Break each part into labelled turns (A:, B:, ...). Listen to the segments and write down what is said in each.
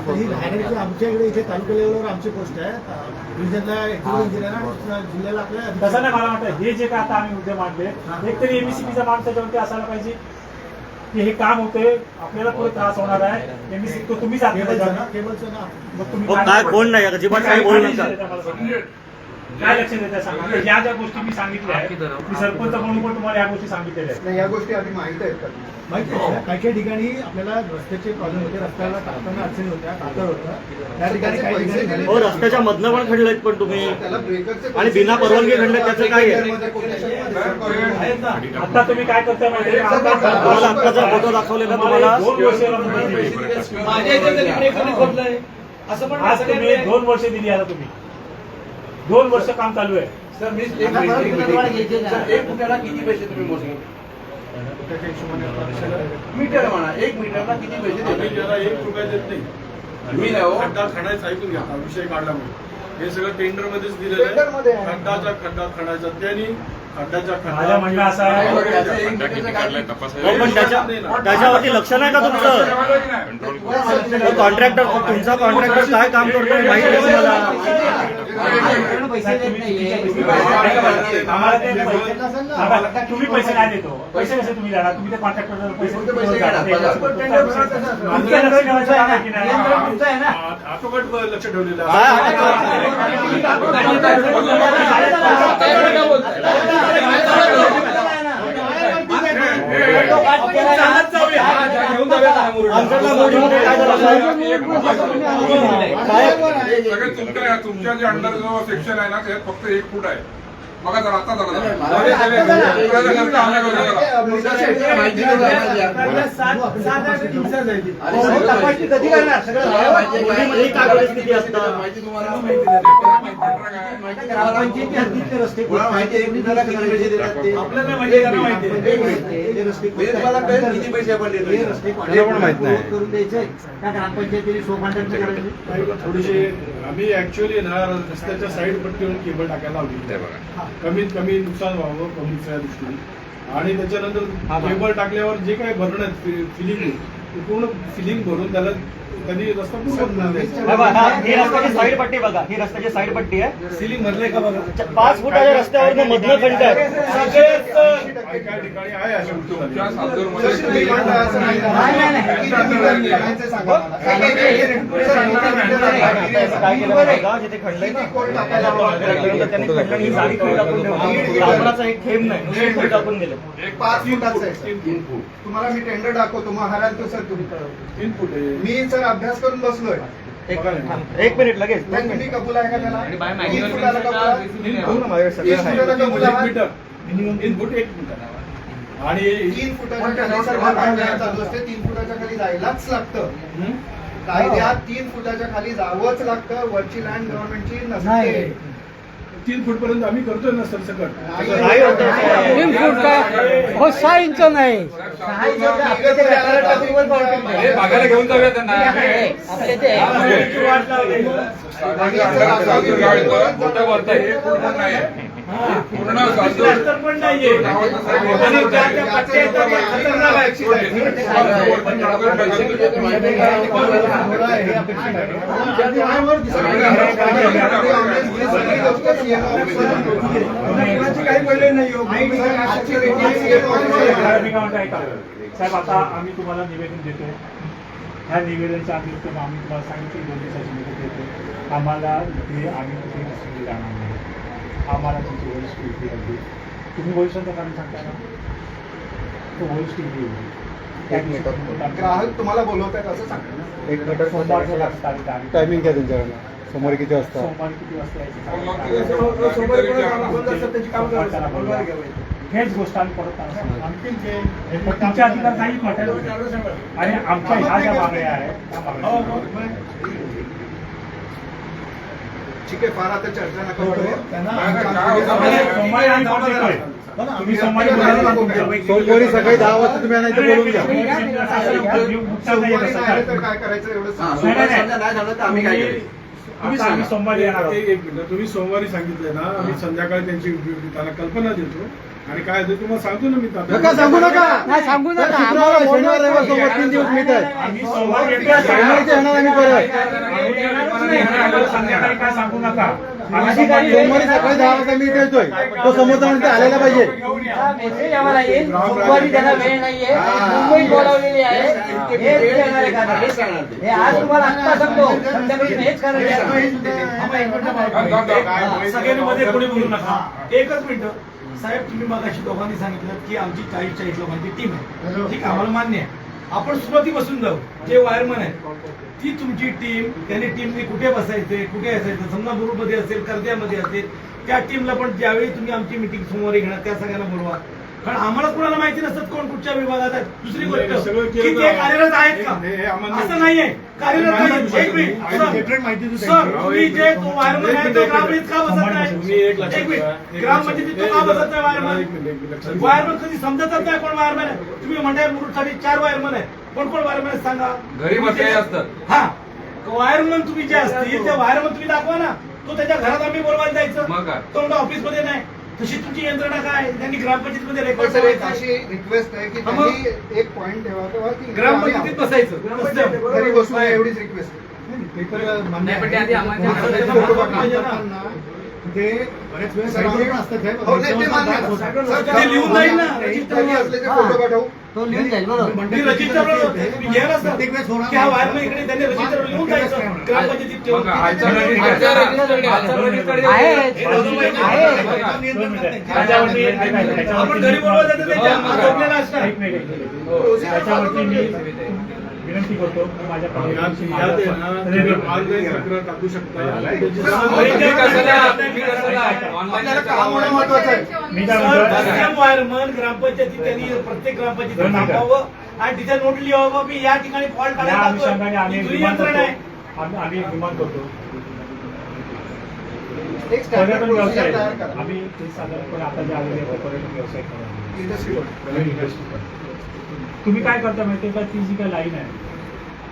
A: आमच्याकडे इथे तालुका लेवलवर आमची पोस्ट आहे, जिल्ह्याला आपल्या
B: तसं नाही. मला वाटतं हे जे काय आता आम्ही मुद्दे मांडले, एक तरी एमएससीबीचा मान त्याच्यावरती असायला पाहिजे की हे काम होते, आपल्याला पुढे त्रास होणार आहे. एमएससी तो तुम्ही
A: केबलचं ना
B: मग तुम्ही
C: काय कोण नाही अजिबात काही बोलू नका.
B: काय लक्ष देता सांगा. या ज्या गोष्टी मी सांगितल्या आहेत, मी सरपंच म्हणून पण तुम्हाला या गोष्टी सांगितलेल्या आहेत.
A: या गोष्टी आधी माहित आहेत का? माहिती आहे. काही काही ठिकाणी आपल्याला रस्त्याचे प्रॉब्लेम होते, रस्त्याला टाकताना अडचणी होत्या, कातळ होतं. त्या ठिकाणी काही ठिकाणी
C: हो रस्त्याच्या मधनं पण खडलेत पण तुम्ही, आणि बिना परवानगी खडले त्याचं काय आहे?
B: आता तुम्ही काय करताय माहिती आहे?
C: तुम्हाला आत्ताचा फोटो दाखवलेला तुम्हाला
B: 2 वर्ष आज तुम्ही 2 वर्ष दिली आता तुम्ही 2 वर्ष काम चालू आहे.
D: सर मी एक फुटाला किती पैसे तुम्ही मोजले? मीटर म्हणा, 1 मीटरला किती पैसे देतात?
E: 1 रुपया देत नाही.
D: मी नाही हो.
E: खड्डा खणायचा ऐकून घ्या, विषय काढल्यामुळे हे सगळं टेंडर मध्येच दिलेलं आहे. खड्डाचा खड्डा खणायचा त्यांनी खड्ड्याच्या
B: माझं म्हणणं असं आहे,
C: पण त्याच्यावरती लक्ष नाही का तुमचं? कॉन्ट्रॅक्टर तुमचा कॉन्ट्रॅक्टर काय काम करतोय माहिती आहे तुम्हाला?
B: तुम्ही पैसे नाही देतो, पैसे कसे तुम्ही देणार? तुम्ही त्या कॉन्ट्रॅक्टर पैसे
E: ऑटोकट लक्ष ठेवलेलं
F: तुमच्या जे अंडर जो सेक्शन आहे ना त्यात फक्त 1 फूट आहे. बघा जरा आता जरा
E: थोडीशी आम्ही ऍक्च्युअली ना रस्त्याच्या साईड पट्टीवरून केबल टाकायला लावली, कमीत कमी नुकसान व्हावं पब्लिकच्या दृष्टीने. आणि त्याच्यानंतर केबल टाकल्यावर जे काही भरणं आहेत फिलिंग पूर्ण फिलिंग भरून त्याला कधी रस्ता
C: ही रस्त्याची साईड पट्टी बघा, ही रस्त्याची साईड पट्टी आहे.
E: सिलिंग भरले का बघा,
C: 5 फुटाच्या रस्त्यावर मधनं खड्डे आहेत.
E: काही ठिकाणी आहे अशा
C: जिथे खड्डे त्यांनी खड्डे ही जाळी खडी टाकून ठेवली, लाकडाचा एक थेंब नाही, खडी टाकून गेले.
A: 5 फुटाचं आहे. 3 फूट तुम्हाला मी टेंडर दाखवतो, महाराज तो सर तुम्ही
E: 3 फूट आहे.
A: मी सर अभ्यास करून बसलोय.
C: 1 मिनिट लगेच.
A: तुम्ही कबूल आहे का त्याला? 3 फुटाला कबूल आहे?
E: 3 फुटाला कबूल आहे. 1 मीटर मिनिमम 3 फूट 1 मीटर आणि
A: 3 फुटाच्या खाली सर बांधकाम चालू असते. 3 फुटाच्या खाली जायलाच लागतं. कायद्यात 3 फुटाच्या खाली जावंच लागतं. वरची लँड गव्हर्नमेंटची नसते.
E: 3 फूट पर्यंत आम्ही करतोय ना सरसकट.
G: 3 फूट का हो 6 इंच नाही.
F: बघायला घेऊन जाऊया त्यांना. मोठं बोलतंय हे पूर्ण नाही पूर्ण
B: पण नाहीये.
A: काही पडले नाही.
B: साहेब आता आम्ही तुम्हाला निवेदन देतो. ह्या निवेदनच्या आम्ही तुम्हाला सांगितलं 2 दिवसाची मुदत देतो. आम्हाला इथे आम्ही कुठे नसलेली जाणार नाही. आम्हाला तुमची वरिष्ठ इथे लागली. तुम्ही वरिष्ठांचं कारण सांगता ना, तो वरिष्ठ इथे येईल.
A: ग्राहक तुम्हाला बोलवतात असं सांगतो.
C: 1 मीटर
G: टायमिंग काय तुमच्याकडे? सोमवारी किती वाजता?
B: सोमवारी किती वाजता हेच गोष्ट आम्ही परत तुमच्या अधिकार नाही म्हटलं. आणि आमच्या ह्या ज्या मागण्या आहेत त्या मागण्या
A: ठीक आहे, फार आता चर्चा नका करू.
B: सोमवारी आम्ही परत येतोय. तुम्ही सोमवारी
G: सकाळी 10 वाजता तुम्ही आणायचं बोलून घ्या.
A: काय करायचं एवढं
D: नाही झालं तर आम्ही काय करू?
B: सोमवारी येणार आहोत.
E: एक मिनिट, तुम्ही सोमवारी सांगितलं ना, आम्ही संध्याकाळी त्यांची त्यांना कल्पना देतो आणि काय ते तुम्हाला सांगतो ना मी आता.
G: नका सांगू नका नाही सांगू नका आम्हाला शनिवार रविवार सोबत 3 दिवस मिळत आहेत
B: आम्ही सोमवार
G: शनिवारचे येणार आम्ही परत
B: आम्हाला संध्याकाळी काय सांगू नका. आम्ही
G: सोमवारी सकाळी 10 वाजता मी येतोय तो समोरचा म्हणते आलेला पाहिजे
C: मेसेज आम्हाला येईल सोमवारी त्यांना वेळ नाहीये मुंबईत बोलावलेली आहे हेच येणार आहे कारण. हे आज तुम्हाला आत्ता सांगतो संध्याकाळी हेच कारण
D: सगळ्यांनी मध्ये कोणी बोलू नका. एकच मिनिट साहेब, तुम्ही मगाशी दोघांनी सांगितलं की आमची 40 लोकांची टीम आहे. ठीक आहे, आम्हाला मान्य आहे. आपण सुरुवातीपासून जाऊ. जे वायरमन आहेत ती तुमची टीम, त्यांनी टीमने कुठे बसायचे, कुठे असायचं, समजा मुरुडमध्ये असेल, कर्द्यामध्ये असेल, त्या टीमला पण ज्यावेळी तुम्ही आमची मिटिंग सोमवारी घेणार त्या सगळ्यांना बोलवा. कारण आम्हाला कोणाला माहिती नसतं कोण कुठच्या विभागात आहे. दुसरी गोष्ट की ते कार्यरत आहेत का असं नाहीये. कार्यरत नाहीये. एक मिनिट सर, तुम्ही जे तो वायरमन आहे तो ग्रामपंचायतीत का बसत नाही? एक मिनिट, ग्रामपंचायतीत तो का बसत नाही वायरमन? वायरमन कधी समजतच नाही कोण वायरमन आहे. तुम्ही म्हणताय मुरुडसाठी 4 वायरमन आहे. कोण कोण वायरमन आहे सांगा.
F: घरी बसलेले असतात.
D: हा, वायरमन तुम्ही जे असतील त्या वायरमन तुम्ही दाखवा ना. तो त्याच्या घरात आम्ही बोलवायला जायचं,
F: मग काय?
D: तो म्हणतो ऑफिसमध्ये नाही. तशी तुमची यंत्रणा काय? त्यांनी ग्रामपंचायतीमध्ये रेकॉर्ड
A: सर एक
D: करायचं,
A: अशी रिक्वेस्ट आहे की
D: हा, मग?
A: त्यांनी एक पॉइंट ठेवा की
D: ग्रामपंचायतीत बसायचं.
A: घरी बसून आहे, एवढीच रिक्वेस्ट
E: ते बरेच वेळेस
A: हो नाही ते मान्य आहे. सर,
D: ते लिहून जाईल ना,
A: कधी
D: रजिस्टरवर.
A: असल्याचे फोटो पाठवू.
C: तो लिहून जाईल बरोबर.
D: मी रजिस्टरवर तुम्ही घ्यायला सर की हा वायरमन इकडे त्यांनी रजिस्टरवर लिहून जायचं ग्रामपंचायतीत
F: मग
D: ठेवून.
F: आजच्या
D: आपण घरी बोलवा जातं त्याच्या हात झोपलेला असणार.
B: त्याच्यावरती मी विनंती करतो की माझ्या
E: टाकू शकता.
A: आपल्याला काम होणं महत्वाचं आहे.
B: मी काय
D: सर,
B: म्हणतो
D: दसऱ्या वायरमन ग्रामपंचायतीत त्यांनी प्रत्येक ग्रामपंचायतीत थांबावं आणि तिथे नोट लिहावं की या ठिकाणी फॉल्ट
B: या अनुषंगाने आम्ही
D: आढळला.
B: विमान
D: यंत्रणा आहे.
B: करतो. आम्ही विमान करतो.
A: एक स्टँडर्ड
B: पर्यटन
A: प्रोसिजर
B: व्यवसाय
A: तयार करा.
B: आम्ही ते साधारणपणे आता जे आलेले आहेत, पर्यटन व्यवसाय करा.
A: इंडस्ट्री
B: तुम्ही काय करता माहिती आहे का, ती जी काही लाईन आहे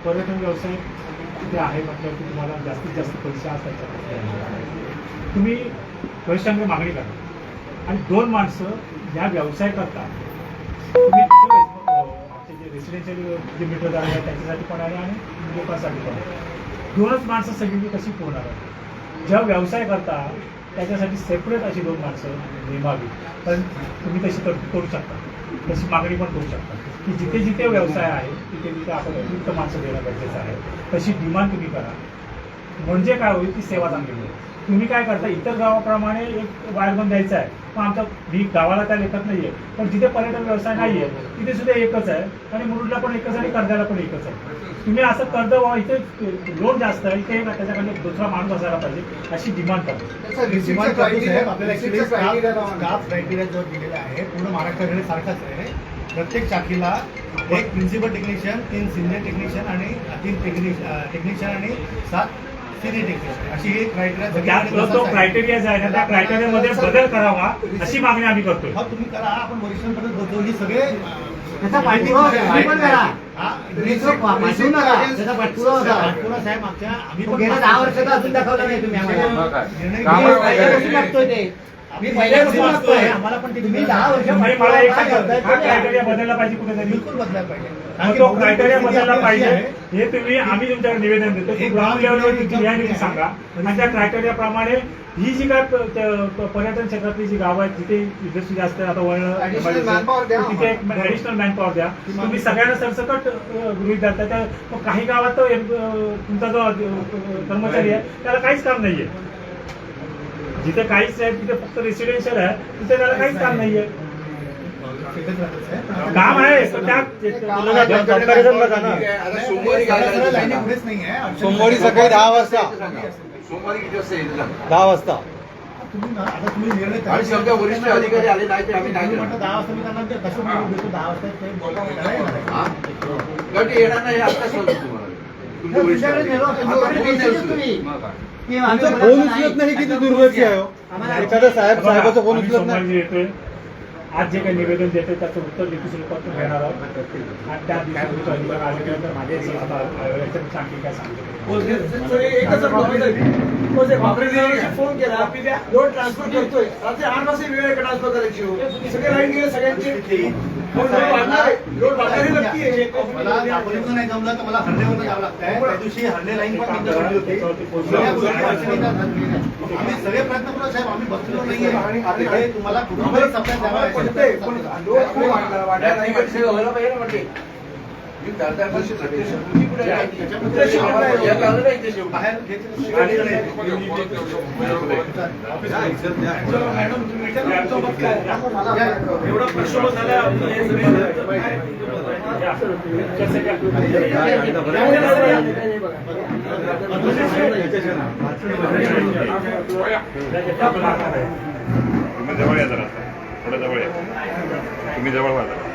B: पर्यटन व्यवसाय जे आहे म्हटलं की तुम्हाला जास्तीत जास्त पैसे असतात. तुम्ही पैशांकडे मागणी करा आणि 2 माणसं या व्यवसाय करता. तुम्ही आमचे जे रेसिडेन्शियल जे मीटरदार आहे त्याच्यासाठी पण आहे आणि लोकांसाठी पण आहे. 2च माणसं सगळी कशी पुरणार आहे? जेव्हा व्यवसाय करता त्याच्यासाठी सेपरेट अशी 2 माणसं नेमावी. पण तुम्ही तशी करू शकता, तशी मागणी पण करू शकता की जिथे जिथे व्यवसाय आहे तिथे तिथे आपण अतिरिक्त माणसं देणं गरजेचं आहे. तशी डिमांड तुम्ही करा. म्हणजे काय होईल की सेवा चांगली होईल. तुम्ही काय करता, इतर गावाप्रमाणे एक वायरमन द्यायचा आहे, मग आमच्या मी गावाला त्या लेखत नाहीये, पण जिथे पर्यटन व्यवसाय नाहीये तिथे सुद्धा एकच आहे आणि मुरुडला पण एकच आणि कर्जाला पण एकच आहे. तुम्ही असं कर्ज व्हा, इथे लोन जास्त आहे, इथे त्याच्याकडे दुसरा माणूस असायला पाहिजे अशी डिमांड करा.
A: त्याचा रिसिप्टचा क्रायटेरिया
H: स्टाफ क्रायटेरिया जो दिलेला आहे पूर्ण महाराष्ट्राकडे सारखाच आहे. प्रत्येक शाखेला एक प्रिन्सिपल टेक्निशियन, 3 सिनियर टेक्निशियन आणि 3 टेक्निशियन आणि 7 सिनियर टेक्निशियन अशी ही क्रायटेरिया.
B: तो क्रायटेरिया जो आहे ना त्या क्रायटेरियामध्ये बदल करावा अशी मागणी आम्ही करतोय.
H: हा तुम्ही करा, आपण वरिष्ठांपर्यंत बोलतो. ही सगळे
C: त्याचा पाठपुरावा तुम्ही पण करा. पाठवू नका, त्याचा पाठपुरावा करा.
H: पाठपुरा साहेब मागच्या आम्ही पण
C: गेल्या 10 वर्षाचा अजून दाखवला नाही तुम्ही आम्हाला.
H: निर्णय
F: कामाला
H: घेतला.
C: पहिल्यापासून लागतोय ते. मी पहिल्यापासून लागतोय.
H: आम्हाला पण ते
C: तुम्ही 10 वर्ष
B: म्हणजे मला एक
C: काय करताय
B: हा क्रायटेरिया बदलला पाहिजे कुठेतरी.
H: बिलकुल बदलायला पाहिजे.
B: आणि तो क्रायटेरिया बदलला पाहिजे हे तुम्ही आम्ही तुमच्याकडे निवेदन देतो. तो ग्राउंड लेवलवर तुमची रियालिटी सांगा आणि त्या क्रायटेरियाप्रमाणे ही जी काय पर्यटन क्षेत्रातली जी गावं आहेत जिथे इंडस्ट्री जास्त आहे, आता
A: Additional manpower द्या.
B: तिथे एक ऍडिशनल मॅनपॉवर द्या. तुम्ही सगळ्यांना सरसकट गृहीत धरता. त्या काही गावात तर तुमचा जो कर्मचारी आहे त्याला काहीच काम नाहीये. जिथे काहीच आहे तिथे फक्त रेसिडेन्शियल आहे, तिथे त्याला काहीच काम नाहीये. काम आहे पण त्या
H: लाईनी पुढेच नाही आहे.
G: सोमवारी सकाळी 10 वाजता
F: सोमवारी किती वाजता येईल?
G: 10 वाजता
H: आता तुम्ही निर्णय
F: आणि समजा वरिष्ठ अधिकारी आले नाही ते आम्ही काय
H: तुम्ही
F: करणार?
H: म्हणता 10 वाजता मी त्यांना ते कसं बोलू देतो. 10 वाजता ते बोलायला येणार आहे.
F: हा? कारण ते येणार नाही हे आत्ताच सांगतो तुम्हाला. तुमचे वरिष्ठ
C: तुमच्याकडे
F: अधिकारी.
C: नेलो, तुमच्याकडे
F: हा,
C: मेसेज तुम्ही.
F: मग काय?
C: की आम्ही
G: तुमचा
C: बोलायचं
G: फोन
C: नाही.
G: उचलत नाही किती दुर्लक्ष आहे हो. एखादा साहेबाचा फोन
B: आम्ही
G: उचलत
B: सोमवारी
G: नाही.
B: येतोय. आज जे काही निवेदन देतोय त्याचं उत्तर लिखित स्वरूपात घेणार आहोत आणि त्या दिवशी आल्यानंतर माझे आणखी काय सांगतो.
D: एकच फोन केला लोड ट्रान्सफर करतोय रात्री 8 वाजता वेळ आहे ट्रान्सफर करायची हो सगळे लाईन गेले सगळ्यांची लोड वाढणारी नक्की
H: मला दापोलीतून नाही जमलं तर मला हर्डेवरून जावं लागतंय त्या दिवशी हर्डे लाईन पण बंद पडली होती सगळ्या गोष्टी अडचणींना झालेल्या. आम्ही सगळे प्रयत्न करू साहेब आम्ही बसलो नाहीये हे तुम्हाला कुठून तरी सप्लाय द्यावा
D: पडतंय पण लोड खूप वाढला नाही.
H: बाहेर
D: मॅडम तुम्ही विचारा तुमचं मत काय एवढा प्रश्न झाला
F: तुम्ही जवळ या जरा थोडं जवळ या तुम्ही जवळ व्हा जरा.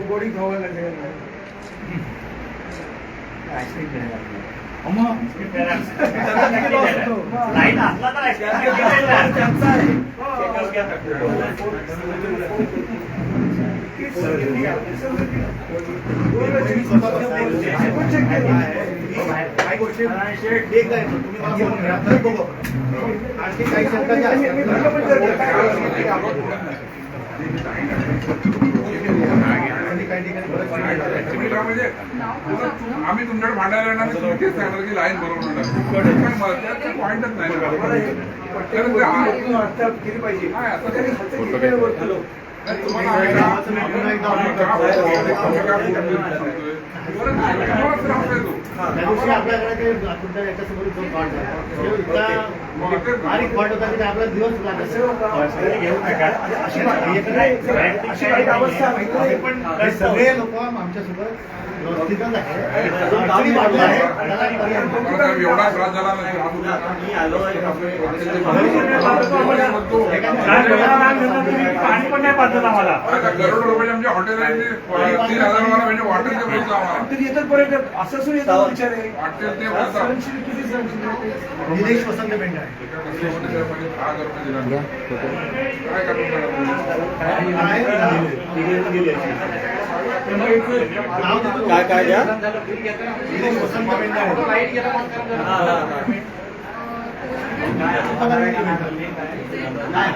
D: गोडी खावा लागेल
B: लाईन असला तर
H: काही गोष्टी ठीक आहे तुम्ही मला फोन करा तर बघू आणखी काही शंका ज्या
F: म्हणजे आम्ही तुमच्याकडे भांडायला येणार नाही, तुम्ही तेच सांगणार की लाईन बरोबर नाही पॉईंटच नाही
D: किती पाहिजे
H: आपल्याकडे याच्यासमोर दोन पार्ट बारीक पार्ट होता की आपला दिवस पण सगळे लोक आमच्यासोबत व्यवस्थितच आहे
F: एवढा त्रास झाला
B: पाणी पण नाही पाहत आम्हाला.
F: करोड रुपये आमच्या हॉटेलांनी 3,000 म्हणजे हॉटेलचे पैसे आम्हाला
D: येतात पर्यंत असं सुरू येतात विचार आहे
F: हॉटेल ते बोलतात
H: निलेश वसंत बेंड आहे
F: एका कस्टमरने 10,000 रुपये दिला काय
H: काय द्या निलेश वसंत बेंड आहे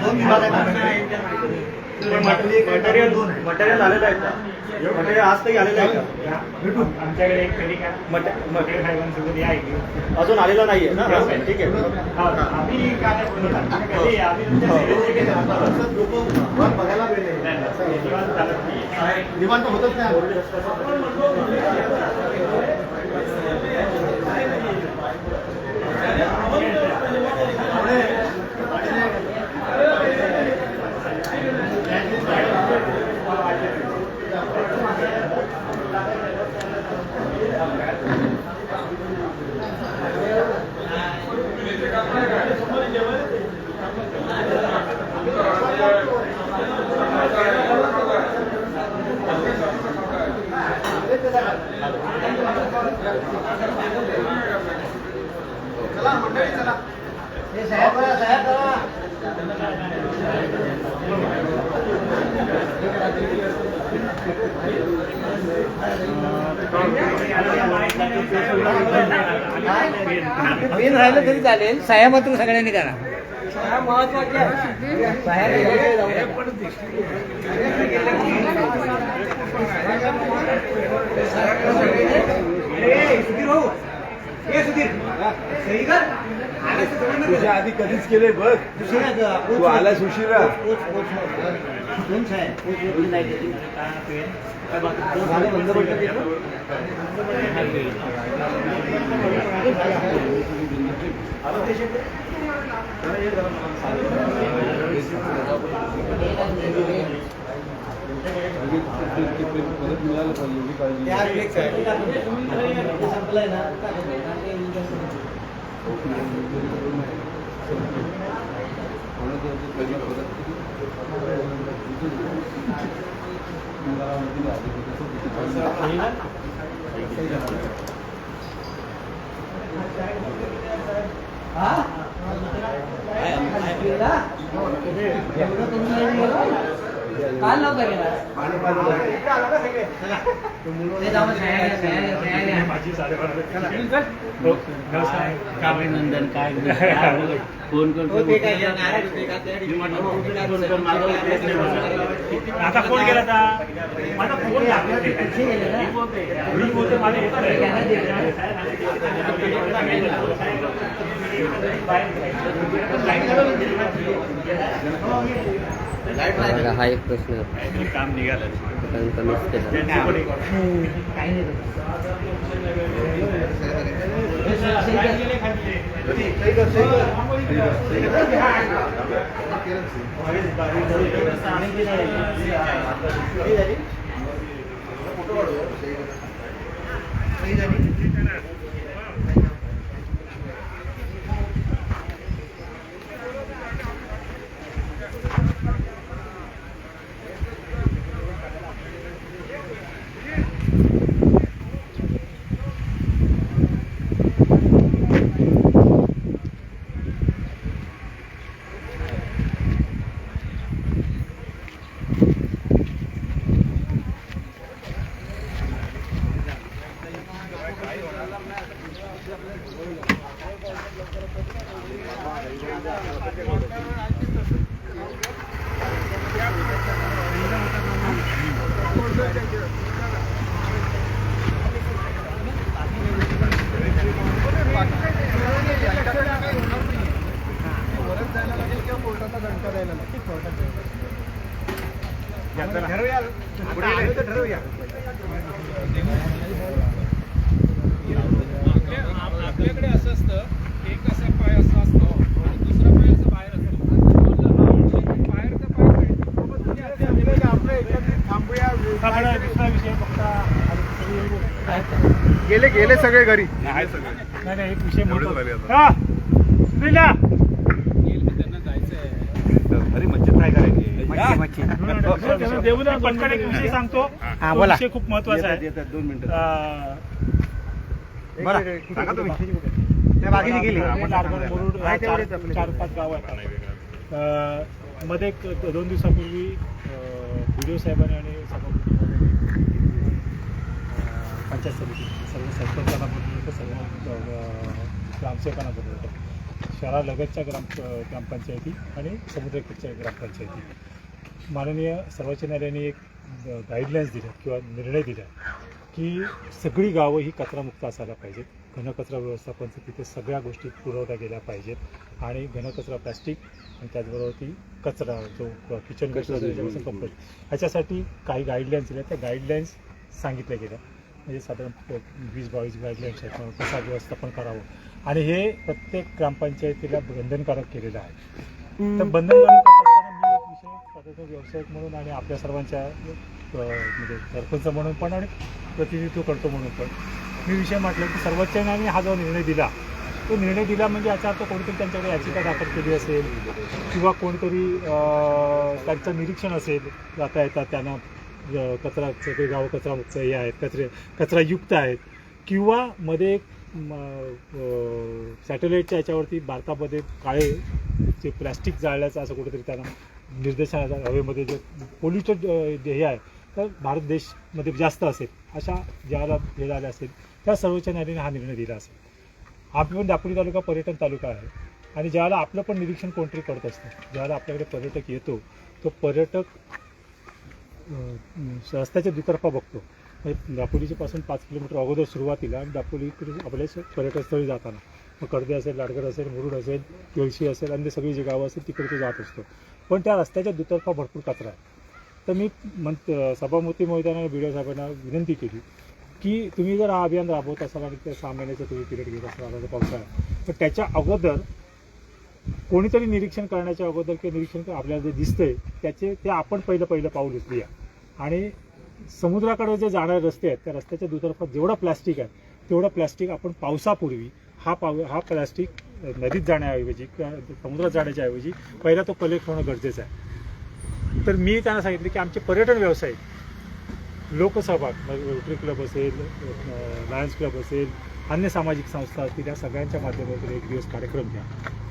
H: दोन विभाग आहेत मटेरियल आलेलं आहे का मटेरियल आज तरी आलेलं आहे का
B: आमच्याकडे एक पेटी का मटेरियल फायबरसोबत या आहे.
H: अजून आलेलं नाहीये ना ठीक आहे
B: आम्ही काय
H: लोक बघायला वेळ निवांत होतच नाही
A: चला मंडळी चला
C: साहेब करा साहेब करा पेन राहिलं तरी चालेल सह्या मात्र सगळ्यांनी करा सह्या महत्वाच्या
H: तुझ्या आधी कधीच केले बघ तू आलास उशिरा बंद मिळालं पाहिजे
C: हा? एवढं करून नाही गेलो? काल नव्हता गेला. ते जाऊन सह्या-
B: माझी 12:30. हो, नमस्कार.
C: अभिनंदन काय फोन करतो
B: आता फोन केला होता माझा फोन लागला नाही. मी बोलते मला येत
I: मला हा एक प्रश्न
B: काम निघालं
I: कमीच केला.
C: काही नाही
E: आपल्याकडे असं असतं, एक असा पाय असा असतो आणि दुसरा पाय असा बाहेर असतो. बाहेरचा पाय
B: दुसरा विषय फक्त
A: गेले सगळे घरी.
B: नाही एक विषय
E: त्यांना जायचंय.
B: देऊ ना पटकन एक विषय सांगतो. तो विषय खूप महत्वाचा आहे.
H: 2 मिनिटं
B: मुरुड 4-5 गाव आहेत. मध्ये एक 2 दिवसापूर्वी BDO साहेबांनी आणि पंचायत समिती सर्व सरपंचांना बोलवलं होतं, सर्व ग्रामसेवकांना बोलवलं होतं. शहरालगतच्या ग्रामपंचायती आणि समुद्रकडच्या ग्रामपंचायती. माननीय सर्वोच्च न्यायालयाने एक गाईडलाईन्स दिल्या किंवा निर्णय दिला की सगळी गावं ही कचरामुक्त असायला पाहिजेत. घनकचरा व्यवस्थापनचं तिथे सगळ्या गोष्टी पुरवल्या गेल्या पाहिजेत आणि घनकचरा प्लॅस्टिक आणि त्याचबरोबर ती कचरा जो किचन कचरा कंपोस्ट ह्याच्यासाठी काही गाईडलाईन्स दिल्या. त्या गाईडलाईन्स सांगितल्या गेल्या, म्हणजे साधारण 20-22 गाईडलाईन्स आहेत कसा व्यवस्थापन करावं आणि हे प्रत्येक ग्रामपंचायतीला बंधनकारक केलेलं आहे. तर बंधनकारक करत असताना मी एक विषय स्वतंत्र व्यावसायिक म्हणून आणि आपल्या सर्वांच्या म्हणजे सरपंच म्हणून पण आणि प्रतिनिधित्व करतो म्हणून पण मी विषय म्हटलं की सर्वोच्च न्यायालयाने हा जो निर्णय दिला तो निर्णय दिला म्हणजे याचा अर्थ कोणीतरी त्यांच्याकडे याचिका दाखल केली असेल किंवा कोणीतरी त्यांचं निरीक्षण असेल जाता येतात त्यांना कचरा सगळे गावं कचरामुक्त हे आहेत, कचरायुक्त आहेत किंवा मध्ये सॅटेलाईटच्या याच्यावरती भारतामध्ये काळे जे प्लॅस्टिक जाळल्याचं असं कुठेतरी त्यांना निर्देशनाच्या हवेमध्ये जे पोल्युटेड हे आहे तर भारत देशमध्ये जास्त असेल अशा ज्याला हे झाले असेल त्या सर्वोच्च न्यायालयाने हा निर्णय दिला असेल. आपली पण दापोली तालुका पर्यटन तालुका आहे आणि ज्यावेळेला आपलं पण निरीक्षण कोणतरी करत असतं, ज्यावेळेला आपल्याकडे पर्यटक येतो तो पर्यटक रस्त्याच्या दुतर्फा बघतो. म्हणजे दापोलीच्यापासून 5 किलोमीटर अगोदर सुरुवातीला आणि दापोलीकडे आपल्या पर्यटनस्थळी जाताना मग कडदे असेल, लाडगड असेल, मुरुड असेल, केळशी असेल आणि सगळी जी गावं असेल तिकडे तो जात असतो. पण त्या रस्त्याच्या दुतर्फा भरपूर कचरा आहे. तर मी सभामूर्ती महोदयांना BDO साहेबांना विनंती केली की तुम्ही जर हा अभियान राबवत असाल आणि त्या 6 महिन्याचं तुम्ही पिरियड घेत असाल आता पावसाळा तर त्याच्या अगोदर कोणीतरी निरीक्षण करण्याच्या अगोदर किंवा निरीक्षण आपल्याला जे दिसतंय ते आपण पहिलं पाऊल उचलूया आणि समुद्राकडे जे जाणारे रस्ते आहेत त्या रस्त्याच्या दुतर्फा जेवढं प्लॅस्टिक आहे तेवढं प्लॅस्टिक आपण पावसापूर्वी हा प्लॅस्टिक नदीत जाण्याऐवजी किंवा समुद्रात जाण्याच्या ऐवजी पहिला तो कलेक्ट होणं गरजेचं आहे. तर मी त्यांना सांगितलं की आमचे पर्यटन व्यावसायिक लोकसहभाग रोटरी क्लब असेल, लायन्स क्लब असेल अन्य सामाजिक संस्था असतील त्या सगळ्यांच्या माध्यमातून एक दिवस कार्यक्रम घ्या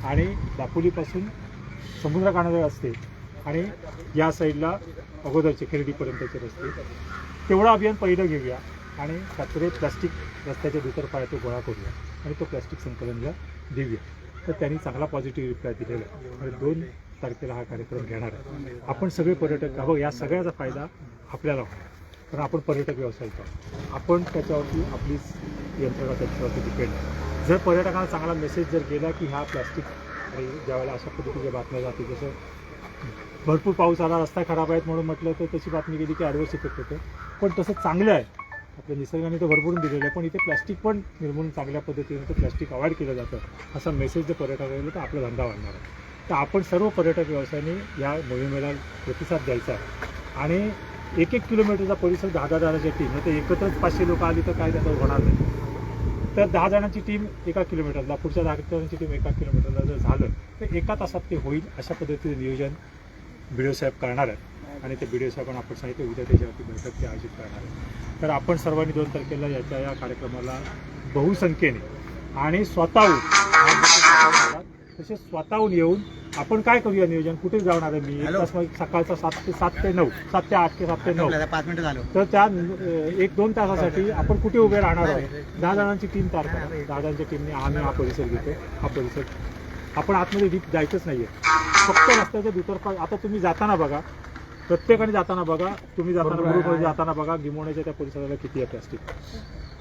B: आणि दापोलीपासून समुद्रकाठावर असते आणि या साईडला अगोदरचे खरेदीपर्यंतचे रस्ते तेवढं अभियान पहिलं घेऊया आणि कचरे प्लास्टिक रस्त्याच्या दुतर्फा तो गोळा करूया आणि तो प्लास्टिक संकलनला देऊया. तर त्यांनी चांगला पॉझिटिव्ह रिप्लाय दिलेला आहे आणि 2 तारखेला हा कार्यक्रम घेणार आहे. आपण सगळे पर्यटक बघ या सगळ्याचा फायदा आपल्याला होणार कारण आपण पर्यटक व्यवसाय करतो. आपण त्याच्यावरती आपलीच यंत्रणा त्याच्यावरती डिपेंड आहे. जर पर्यटकांना चांगला मेसेज जर गेला की हा प्लास्टिक आणि ज्यावेळेला अशा पद्धतीच्या बातम्या जाते जसं भरपूर पाऊस आला रस्ता खराब आहेत म्हणून म्हटलं तर तशी बातमी गेली की ॲडव्हर्स इफेक्ट होतं. पण तसं चांगलं आहे आपल्या निसर्गाने तर भरभरून दिलेलं आहे पण इथे प्लास्टिक पण निर्मूलन चांगल्या पद्धतीने तर प्लास्टिक अवॉइड केलं जातं असा मेसेज जर पर्यटकाला गेलं तर आपला धंदा वाढणार आहे. तर आपण सर्व पर्यटक व्यवसायाने या मोहिमेला प्रतिसाद द्यायचा आहे आणि 1-1 किलोमीटरचा परिसर 10-10 जणांची टीम तर एकत्रच 500 लोक आली तर काय त्याचं होणार नाही. तर 10 जणांची टीम 1 किलोमीटरला पुढच्या 10 जणांची टीम 1 किलोमीटरला जर झालं तर 1 तासात ते होईल अशा पद्धतीने नियोजन BDO साहेब करणार आहेत आणि ते BDO साहेबांना आपण सांगितलं उद्या त्याच्यावरती बैठक ते आयोजित करणार आहे. तर आपण सर्वांनी 2 तारखेला या कार्यक्रमाला बहुसंख्येने आणि स्वतःहून तसेच स्वतःहून येऊन आपण काय करूया नियोजन कुठे जाणार आहे मी 1 तास सकाळचा 7 ते 9 7 ते 8 ते 7 ते 9
H: 5 मिनिटं झालं
B: तर त्या 1-2 तासासाठी आपण कुठे उभे राहणार आहोत 10 जणांची टीम तयार करा. 10 जणांच्या टीमने आम्ही हा परिसर घेतो. हा परिसर आपण आतमध्ये डीप जायचंच नाही आहे फक्त रस्त्याच्या दुतर्फा. आता तुम्ही जाताना बघा प्रत्येकाने जाताना बघा तुम्ही जाताना गुरुकडे जाताना बघा गिमोण्याच्या त्या परिसराला किती आहे प्लॅस्टिक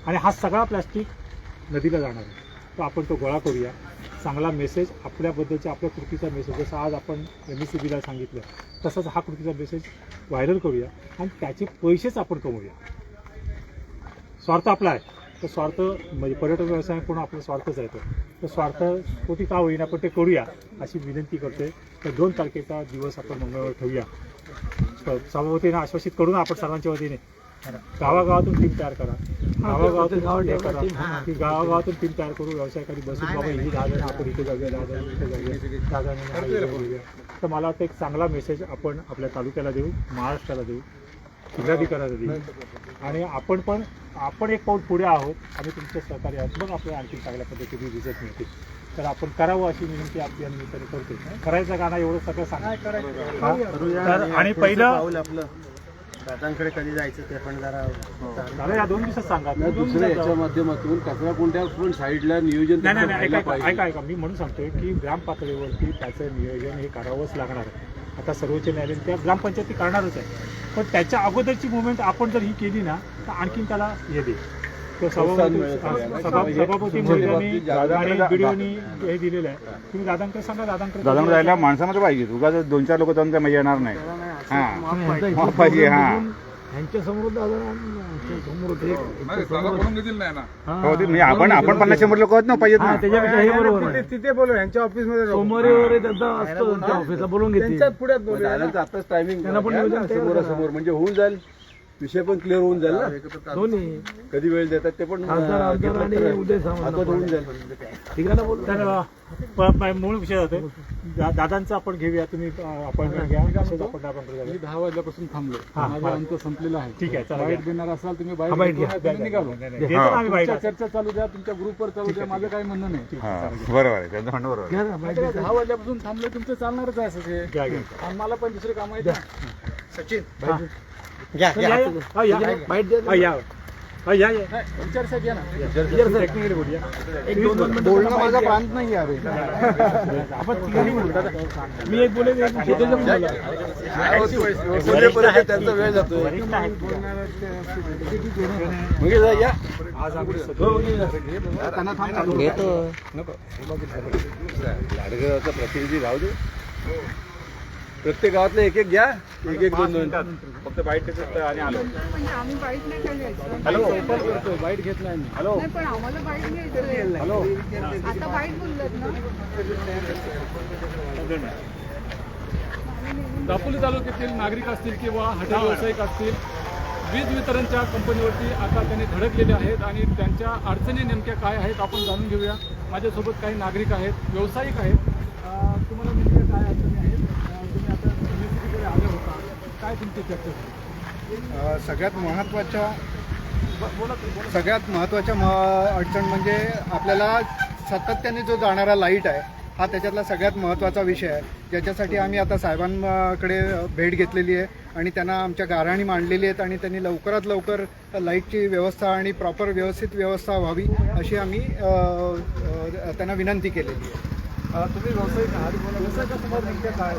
B: आणि हा सगळा प्लॅस्टिक नदीला जाणार आहे. तर आपण तो गोळा करूया. चांगला मेसेज आपल्याबद्दलचा आपल्या कृतीचा मेसेज जसं आज आपण MSCBला सांगितलं तसंच हा कृतीचा मेसेज व्हायरल करूया आणि त्याचे पैसेच आपण कमवूया. स्वार्थ आपला आहे तर स्वार्थ म्हणजे पर्यटन व्यवसायाकडून आपला स्वार्थच आहे तर स्वार्थ कोटी का होईना पण ते करूया अशी विनंती करते. तर 2 तारखेचा दिवस आपण मंगळवार ठेवूया. सभापतीने आश्वासित करून आपण सर्वांच्या वतीने गावागावातून टीम तयार करा. गावागावातून गावागावातून टीम तयार करू. व्यवसायाकडे बसून बाबा ही 10 जण आपण इथे जाऊया 10 जण इथे जाऊया 10 जणांना. तर मला वाटतं एक चांगला मेसेज आपण आपल्या तालुक्याला देऊ महाराष्ट्राला देऊ जिल्हाधिकाऱ्याला देऊ आणि आपण एक पाऊल पुढे आहोत आणि तुमच्या सहकार्य आहोत मग आपल्याला आणखी चांगल्या पद्धतीने रिझल्ट मिळतील. तर आपण करावं अशी विनंती आपल्या निमित्ताने करतो. करायचं गाणं एवढं सगळं सांगा आणि पहिलं
H: आपलं दादांकडे कधी जायचं ते पण जरा
B: या 2 दिवसात सांगा.
E: दुसऱ्या याच्या माध्यमातून कचरा कोणत्या पण साईडला नियोजन
B: नाही ऐका मी म्हणून सांगतोय की ग्राम पातळीवरती त्याचं नियोजन हे करावंच लागणार आहे. आता सर्वोच्च न्यायालयाने त्या ग्रामपंचायती करणारच आहे पण त्याच्या अगोदरची मुवमेंट आपण जर ही केली ना तर आणखीन त्याला हे दे. तो सभापती मंडळाने आणि BDOनी हे दिलेलं आहे. तुम्ही दादांकडे सांगा. दादांकडे
J: जायला माणसामध्ये पाहिजे उगाच 2-4 लोक जाऊन काय येणार नाही. हां पाहिजे हां
C: यांच्या समोर
J: आपण 50-100 लोक होत ना पाहिजेत ना
C: त्याच्यापेक्षा हे बरोबर
H: तिथे बोलू यांच्या ऑफिसमध्ये
C: सोमवारी वगैरे त्यांचा असतो त्यांच्या ऑफिसला बोलून घेते
H: पुढे
E: आताच टायमिंग
C: त्यांना पण नियोजन
E: समोरासमोर म्हणजे होऊन जाईल विषय पण क्लिअर होऊन जाईल ना.
C: दोन्ही
E: कधी वेळ देतात ते पण
C: खासदार आमदार आणि उदय सामंत
E: होऊन जाईल.
C: ठीक आहे ना बोल.
B: तर मूळ विषय जातोय दादांचं आपण घेऊया. तुम्ही अपॉइंटमेंट घ्या. असेच आपण
E: मी 10 वाजल्यापासून थांबलो.
B: हां,
E: माझा अंत संपलेला आहे.
B: ठीक आहे चला
E: बाईट देणार असाल तुम्ही
C: बाईट घ्या.
E: बाईट निघालो.
B: देतो ना आम्ही बाईट.
E: चर्चा चालू द्या तुमच्या ग्रुपवर चालू द्या माझं काही म्हणणं नाही.
J: बरोबर आहे त्यांचं म्हणणं बरोबर
C: घ्या ना, बाईट घ्या.
E: 10 वाजल्यापासून थांबलो तुमचं चालणारच आहे असं ते.
B: घ्या घ्या.
E: आणि मला पण दुसरे काम आहेत ना.
H: सचिन
C: घ्या
B: या
C: बाईट द्या.
B: या
E: चर्चा घ्या ना.
B: टेक्निकली बोलूया.
C: 1-2 मिनिटं
E: बोलणं माझा प्रांत नाही आहे.
B: आपण तिघांनी बोलू दादा. मी एक बोलेन एक
E: बोलेपर्यंत त्यांचा वेळ जातो.
B: वरिष्ठ आहेत.
E: म्हणजे या
B: आज आम्ही
I: घेतो
E: लाडगावचा प्रतिनिधी राहू दे. प्रत्येक गावातलं एक घ्या. 1-2
B: फक्त बाईट आणि आलो.
K: म्हणजे आम्ही बाईट नाही का घ्यायचं.
B: हॅलो
E: बाईट घेत नाही मी.
B: हॅलो
K: नाही पण आम्हाला बाईट घ्यायचं.
B: हॅलो
K: आता बाईट बोललात ना.
E: दापोली तालुक्यातील नागरिक असतील किंवा हॉटेल व्यावसायिक असतील वीज वितरणच्या कंपनीवरती आता त्यांनी धडकलेले आहेत आणि त्यांच्या अडचणी नेमक्या काय आहेत आपण जाणून घेऊया. माझ्यासोबत काही नागरिक आहेत व्यावसायिक आहेत. तुम्हाला नेमक्या काय अडचणी आहेत तुम्ही आता MSCBकडे आले होता काय तुमची चर्चा झाली?
A: सगळ्यात महत्त्वाच्या सगळ्यात महत्त्वाच्या अडचण म्हणजे आपल्याला सातत्याने जो जाणारा लाईट आहे हा त्याच्यातला सगळ्यात महत्त्वाचा विषय आहे, ज्याच्यासाठी आम्ही आता साहेबांकडे भेट घेतलेली आहे आणि त्यांना आमच्या गाऱ्हाणी मांडलेली आहेत आणि त्यांनी लवकरात लवकर लाईटची व्यवस्था आणि प्रॉपर व्यवस्थित व्यवस्था व्हावी अशी आम्ही त्यांना विनंती केलेली आहे.
B: तुम्ही व्यावसायिक आहात, व्यवसायासमोर नेमक्या काय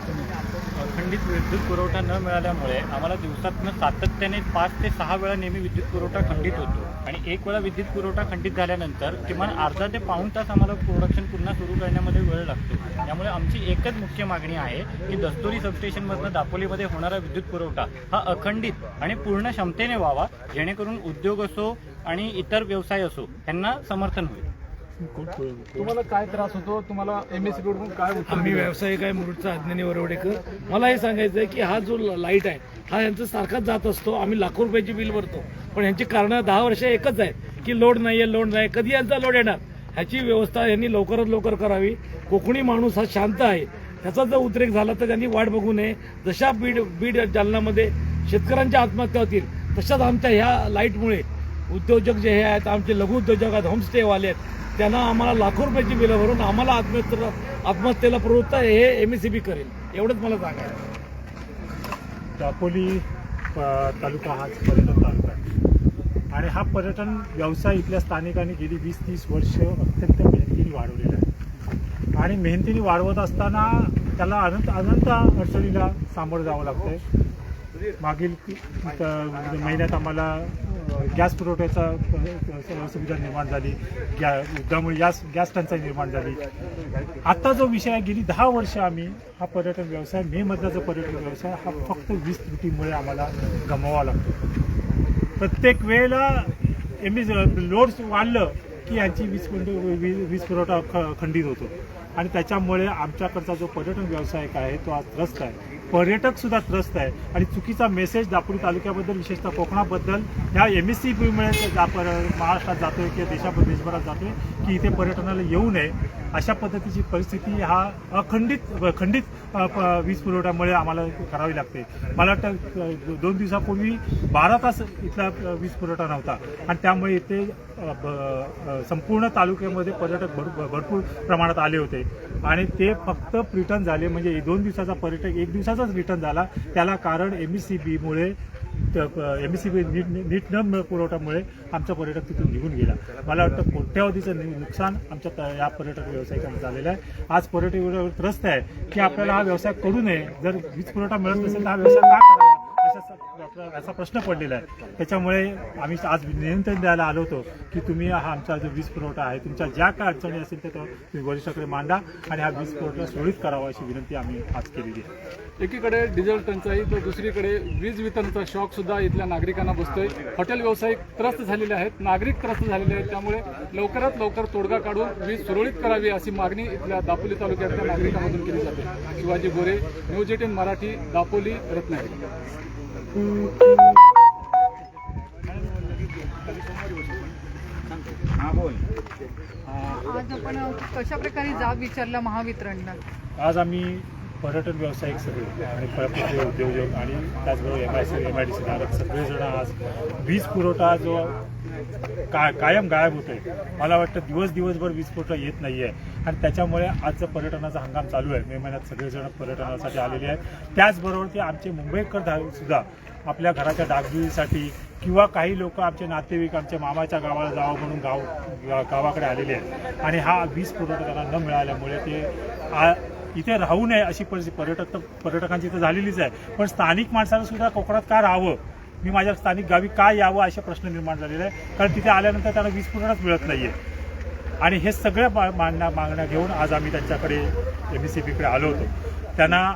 L: अखंडित विद्युत पुरवठा न मिळाल्यामुळे आम्हाला दिवसातनं सातत्याने 5 ते 6 वेळा नेहमी विद्युत पुरवठा खंडित होतो आणि एक वेळा विद्युत पुरवठा खंडित झाल्यानंतर किमान अर्धा ते पाऊण तास आम्हाला प्रोडक्शन पुन्हा सुरू करण्यामध्ये वेळ लागतो. त्यामुळे आमची एकच मुख्य मागणी आहे की दस्तुरी सबस्टेशनमधनं दापोलीमध्ये होणारा विद्युत पुरवठा हा अखंडित आणि पूर्ण क्षमतेने व्हावा, जेणेकरून उद्योग असो आणि इतर व्यवसाय असो यांना समर्थन होईल.
G: तुम्हाला काय त्रास होतो, तुम्हाला MSCB कडून काय उत्तर
D: आम्ही
G: दिलं?
D: व्यावसायिक आहे मुरुडचा अज्ञानी वरवडेकर. मला हे सांगायचं आहे की हा जो लाईट आहे हा यांचा सारखाच जात असतो. आम्ही लाखो रुपयाची बिल भरतो, पण यांची कारणं 10 वर्ष एकच आहेत की लोड नाही. कधी यांचा लोड येणार ह्याची व्यवस्था यांनी लवकरात लवकर करावी. कोकणी माणूस हा शांत आहे, त्याचा जर उद्रेक झाला तर त्यांनी वाट बघू नये. जशा बीड जालन्यामध्ये शेतकऱ्यांच्या आत्महत्या होतील तशाच आमच्या ह्या लाईटमुळे उद्योजक जे हे आहेत, आमचे लघु उद्योजक आहेत, होमस्टेवाले आहेत, त्यांना आम्हाला लाखो रुपयाची बिलं भरून आम्हाला आत्महत्येला प्रवृत्त हे MSCB करेल, एवढंच मला सांगायचं.
B: दापोली तालुका हाच पर्यटन तालुका आहे आणि हा पर्यटन व्यवसाय इथल्या स्थानिकांनी गेली 20-30 वर्ष अत्यंत मेहनतीने वाढवलेला आहे आणि मेहनतीने वाढवत असताना त्याला अनंत अडचणीला सामोरं जावं लागतंय. मागील महिन्यात आम्हाला गॅस पुरवठ्याचा असुविधा निर्माण झाली, युद्धामुळे गॅस टंचाई निर्माण झाली. आता जो विषय आहे, गेली 10 वर्ष आम्ही हा पर्यटन व्यवसाय, मे मधला जो पर्यटन व्यवसाय हा फक्त वीज त्रुटीमुळे आम्हाला गमवावा लागतो. प्रत्येक वेळेला लोड वाढलं की यांची वीज पुरवठा खंडित होतो आणि त्याच्यामुळे आमच्याकडचा जो पर्यटन व्यावसायिक आहे तो आज त्रस्त आहे, पर्यटक सुद्धा त्रस्त आहे आणि चुकीचा मेसेज दापोली तालुक्याबद्दल, विशेषतः कोकणाबद्दल ह्या MSCBमुळे महाराष्ट्रात जातोय किंवा देशभरात जातोय की इथे पर्यटनाला येऊ नये. अशा पद्धतीची परिस्थिती हा खंडित वीज पुरवठ्यामुळे आम्हाला करावी लागते. मला वाटतं 2 दिवसापूर्वी 12 तास इथला वीज पुरवठा नव्हता आणि त्यामुळे इथे संपूर्ण तालुक्यामध्ये पर्यटक भरपूर प्रमाणात आले होते आणि ते फक्त रिटर्न झाले. म्हणजे 2 दिवसाचा पर्यटक 1 दिवसाचाच रिटर्न झाला. त्याला कारण MSCBमुळे, MSCB नीट न पुरवठ्यामुळे आमचा पर्यटक तिथून निघून गेला. मला वाटतं कोट्यावधीचं नुकसान आमच्या या पर्यटक व्यावसायिकांना झालेलं आहे. आज पर्यटक एवढं त्रस्त आहे की आपल्याला हा व्यवसाय करू नये. जर वीज पुरवठा मिळत नसेल तर हा व्यवसाय का करावा असा प्रश्न पडलेला आहे. त्याच्यामुळे आम्ही आज नियंत्रण द्यायला आलो होतो की तुम्ही हा आमचा जो वीज पुरवठा आहे, तुमच्या ज्या काय अडचणी असतील ते तुम्ही वरिष्ठाकडे मांडा आणि हा वीज पुरवठा सुरळीत करावा अशी विनंती आम्ही आज केलेली आहे.
G: एकीकडे डिझेल टंचाई तर दुसरीकडे वीज वितरणाचा शॉक सुद्धा इथल्या नागरिकांना बसतोय. हॉटेल व्यावसायिक त्रस्त झालेले आहेत, नागरिक त्रस्त झालेले आहेत. त्यामुळे लवकरात लवकर तोडगा काढून वीज सुरळीत करावी अशी मागणी इथल्या दापोली तालुक्यातल्या नागरिकांमधून केली जाते. शिवाजी गोरे, न्यूज 18 मराठी, दापोली, रत्नागिरी.
K: आज आपण कशा प्रकारे जाब विचारला महावितरणला?
B: आज आम्ही पर्यटन व्यावसायिक सगळे आणि फळपत्र उद्योजक आणि त्याचबरोबर MIDC धारक सगळेजण आज वीज पुरवठा जो कायम गायब होतोय, मला वाटतं दिवसभर वीज पुरवठा येत नाही आहे आणि त्याच्यामुळे आजचा पर्यटनाचा हंगाम चालू आहे. मे महिन्यात सगळेजण पर्यटनासाठी आलेले आहेत. त्याचबरोबर ते आमचे मुंबईकर सुद्धा आपल्या घराच्या डागडुजीसाठी किंवा काही लोक आमचे नातेवाईक आमच्या मामाच्या गावाला जावं म्हणून गावाकडे आलेले आहेत आणि हा वीज पुरवठा त्यांना न मिळाल्यामुळे ते इथे राहू नये अशी परिस्थिती पर्यटकांची इथं झालेलीच आहे. पण स्थानिक माणसाला सुद्धा कोकणात का राहावं, मी माझ्या स्थानिक गावी का यावं असे प्रश्न निर्माण झालेले आहे. कारण तिथे आल्यानंतर त्यांना वीज पुरवठाच मिळत नाही आहे आणि हे सगळ्या मागण्या घेऊन आज आम्ही त्यांच्याकडे MSCBकडे आलो होतो. त्यांना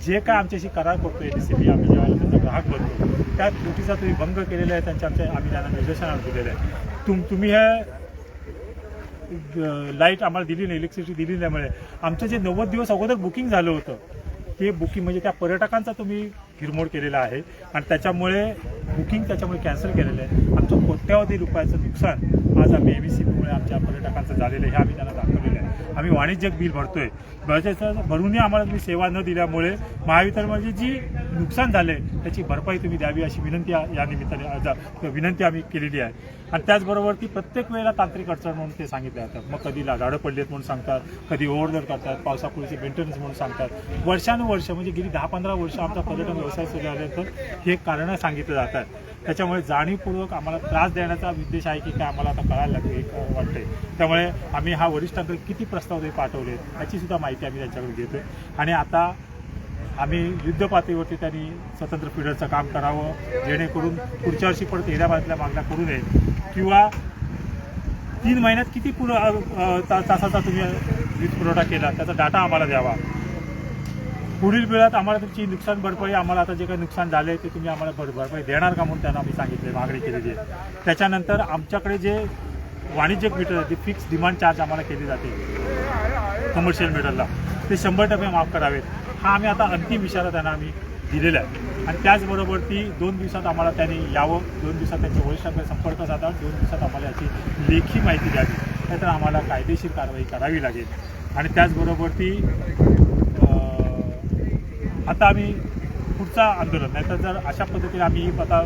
B: जे काय आमच्याशी करार करतो MSCB, आम्ही जेव्हा त्यांचा ग्राहक बनतो त्या त्रुटीचा तुम्ही भंग केलेला आहे, आम्ही त्यांना निर्देशनाला दिलेलं आहे. तुम्ही हे लाईट आम्हाला दिली नाही, इलेक्ट्रिसिटी दिली त्यामुळे आमचं जे 90 दिवस अगोदर बुकिंग झालं होतं ते बुकिंग म्हणजे त्या पर्यटकांचा तुम्ही हिरमोड केलेला आहे आणि त्याच्यामुळे बुकिंग त्याच्यामुळे कॅन्सल केलेलं आहे. आमचं कोट्यावधी रुपयाचं नुकसान आज आम्ही MSCBमुळे आमच्या पर्यटकांचं झालेलं आहे हे आम्ही त्यांना दाखवलेलं आहे. आम्ही वाणिज्यिक बिल भरतोय, भरूनही आम्हाला तुम्ही सेवा न दिल्यामुळे महावितरणची जी नुकसान झाले त्याची भरपाई तुम्ही द्यावी अशी विनंती या निमित्ताने विनंती आम्ही केलेली आहे. आणि त्याचबरोबर ती प्रत्येक वेळेला तांत्रिक अडचण म्हणून ते सांगितलं जातं. मग कधी झाडं पडलेत म्हणून सांगतात, कधी ओव्हरलोड करतात, पावसापुढीचे मेंटेनन्स म्हणून सांगतात. वर्षानुवर्ष म्हणजे गेली 10-15 वर्ष आमचा पर्यटन व्यवसाय सुरू झाल्यानंतर हे कारणं सांगितलं जातात. त्याच्यामुळे जाणीवपूर्वक आम्हाला त्रास देण्याचा उद्देश आहे की काय आम्हाला आता कळायला लागले वाटते. त्यामुळे आम्ही हा वरिष्ठांकडे किती प्रस्ताव ते पाठवले याची सुद्धा माहिती आम्ही त्यांच्याकडे घेतो. आणि आता आम्ही युद्ध पातळीवरती त्यांनी स्वतंत्र फिडरचं काम करावं, जेणेकरून पुढच्या वर्षी परत हेऱ्याबादल्या मागण्या करू नये, किंवा 3 महिन्यात किती तासाचा तुम्ही वीज पुरवठा केला त्याचा डाटा आम्हाला द्यावा. पुढील वेळात आम्हाला तुमची नुकसान भरपाई, आम्हाला आता जे काही नुकसान झालं आहे ते तुम्ही आम्हाला भरपाई देणार का म्हणून त्यांना आम्ही सांगितले, मागणी केलेली आहे. त्याच्यानंतर आमच्याकडे जे वाणिज्यिक मीटर आहे ते फिक्स डिमांड चार्ज आम्हाला केली जाते कमर्शियल मीटरला, ते 100% माफ करावेत. हा आम्ही आता अंतिम इशारा त्यांना आम्ही दिलेला आहे. आणि त्याचबरोबर ती 2 दिवसात आम्हाला त्यांनी यावं, 2 दिवसात त्यांच्या वरिष्ठांकडे संपर्क साधावा, 2 दिवसात आम्हाला याची लेखी माहिती द्यावी, नाहीतर आम्हाला कायदेशीर कारवाई करावी लागेल. आणि त्याचबरोबर ती आता आम्ही पुढचा आंदोलन, नाहीतर जर अशा पद्धतीने आम्ही आता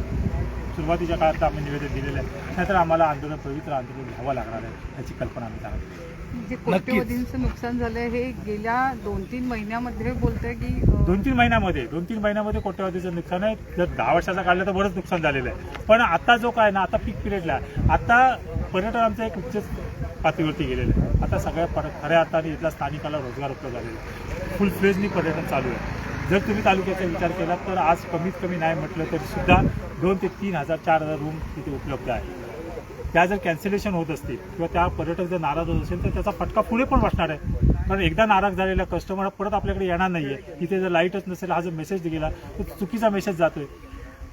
B: सुरुवातीच्या काळात आम्ही निवेदन दिलेलं आहे, नाहीतर आम्हाला आंदोलन, पवित्र आंदोलन घ्यावं लागणार आहे याची कल्पना आम्ही सांगतो.
K: जे कोट्यवधींचं नुकसान झालंय हे गेल्या 2-3 महिन्यामध्ये बोलतंय की
B: 2-3 महिन्यामध्ये कोट्यवधीचं नुकसान आहे. जर 10 वर्षाचा काढलं तर बरंच नुकसान झालेलं आहे. पण आता जो काय ना, आता पीक पिरियडला आता पर्यटन आमचं एक उच्च पातळीवरती गेलेलं आहे. आता सगळ्या खऱ्या अर्थाने इथल्या स्थानिकाला रोजगार उपलब्ध झालेला आहे. फुल फ्लेजनी पर्यटन चालू आहे. जर तुम्ही तालुक्याचा विचार केला तर आज कमीत कमी नाही म्हटलं तरी सुद्धा 2,000 ते 3,000 4,000 रूम तिथे उपलब्ध आहे. त्या जर कॅन्सलेशन होत असतील किंवा त्या पर्यटक जर नाराज होत असेल तर त्याचा फटका पुढे पण बसणार आहे. कारण एकदा नाराज झालेला कस्टमर परत आपल्याकडे येणार नाही आहे. तिथे जर लाईटच नसेल, हा जर मेसेज गेला तर चुकीचा मेसेज जातोय.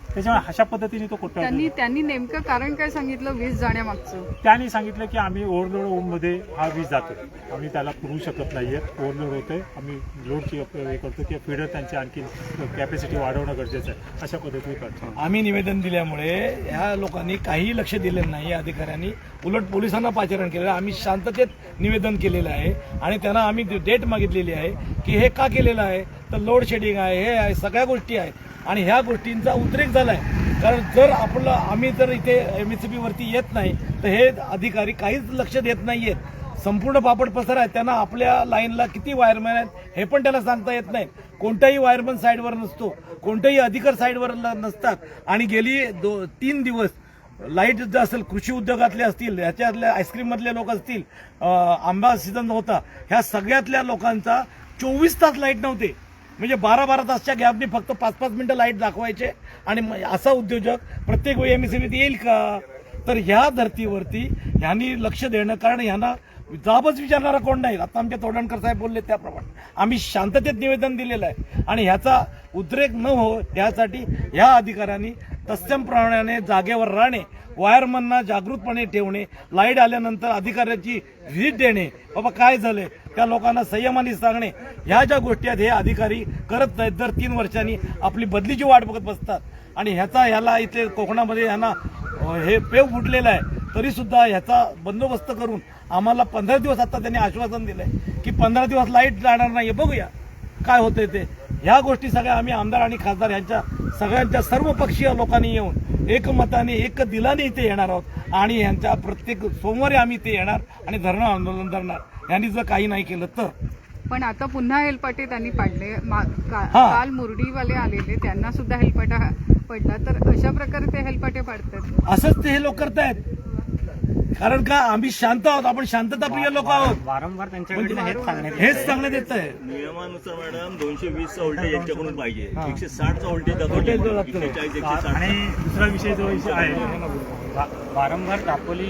B: त्याच्यामुळे अशा पद्धतीने तो कोट्यवधी
K: त्यांनी नेमकं कारण काय सांगितलं वीज जाण्यामागचं?
B: त्यांनी सांगितलं की आम्ही ओव्हरलोड होममध्ये हा वीज जातो, आम्ही त्याला पुरवू शकत नाहीये, ओव्हरलोड होतोय, आम्ही लोडची हे करतो किंवा फिडर त्यांची आणखी कॅपॅसिटी वाढवणं गरजेचं आहे, अशा पद्धतीने करतो.
D: आम्ही निवेदन दिल्यामुळे ह्या लोकांनी काही लक्ष दिलेलं नाही. अधिकाऱ्यांनी उलट पोलिसांना पाचारण केलेलं. आम्ही शांततेत निवेदन केलेलं आहे आणि त्यांना आम्ही डेट मागितलेली आहे की हे का केलेलं आहे, तर लोड शेडिंग आहे, हे आहे, सगळ्या गोष्टी आहेत. आणि ह्या गोष्टींचा उद्रेक झाला आहे. कारण जर आम्ही जर इथे MSCB वरती येत नाही तर हे अधिकारी काहीच लक्ष देत नाही आहेत. संपूर्ण पापड पसर आहे. त्यांना आपल्या लाईनला किती वायरमॅन आहेत हे पण त्यांना सांगता येत नाही. कोणताही वायरमॅन साईडवर नसतो, कोणतेही अधिकारी साईडवर नसतात. आणि गेली 3 दिवस लाईट जर असेल, कृषी उद्योगातले असतील, ह्याच्यातल्या आईस्क्रीममधले लोक असतील, आंबा सीझन होता, ह्या सगळ्यातल्या लोकांचा 24 तास लाईट नव्हते. म्हणजे 12-12 तासच्या गॅपने फक्त 5-5 मिनिटं लाईट दाखवायचे. आणि असा उद्योजक प्रत्येक वेळी MSCB येईल का? तर ह्या धर्तीवरती ह्यांनी लक्ष देणं, कारण ह्यांना जाबच विचारणारा कोण नाही. आता आमच्या तोडणकर साहेब बोलले त्याप्रमाणे आम्ही शांततेत निवेदन दिलेलं आहे. आणि ह्याचा उद्रेक न हो यासाठी ह्या अधिकाऱ्यांनी तत्समप्रमाणे जागेवर राहणे, वायरमनना जागृतपणे ठेवणे, लाईट आल्यानंतर अधिकाऱ्याची व्हिजिट देणे, बाबा काय झालंय, त्या लोकांना संयमाने सांगणे, ह्या ज्या गोष्टी आहेत हे अधिकारी करत नाहीत. दर 3 वर्षांनी आपली बदलीची वाट बघत बसतात. आणि ह्याला इथे कोकणामध्ये ह्यांना हे पेव फुटलेलं आहे, तरी सुद्धा ह्याचा बंदोबस्त करून आम्हाला 15 दिवस आता त्यांनी आश्वासन दिलंय की 15 दिवस लाईट जाणार नाहीये, बघूया काय होतंय ते. ह्या गोष्टी सगळ्या आम्ही आमदार आणि खासदार यांच्या सगळ्यांच्या सर्व पक्षीय लोकांनी येऊन एकमताने एक दिलाने इथे येणार आहोत. आणि यांच्या प्रत्येक सोमवारी आम्ही इथे येणार आणि धरणं आंदोलन करणार. यांनी जर काही नाही केलं तर.
K: पण आता पुन्हा हेलपाटे त्यांनी पाडले. काल मुरडीवाले आलेले, त्यांना सुद्धा हेलपाटा पडला. तर अशा प्रकारे ते हेलपाटे पाडतात.
D: असंच ते हे लोक करतायत. कारण का आम्ही शांत आहोत, आपण शांतता प्रिय लोक आहोत.
L: वारंवार त्यांच्याकडे
D: हेच सांगण्यात येत आहे.
M: नियमानुसार मॅडम 220चा व्होल्टेज यांच्याकडून पाहिजे, 160चा व्होल्टेज दाखवतो.
B: आणि दुसरा विषय जो आहे
L: वारंवार दापोली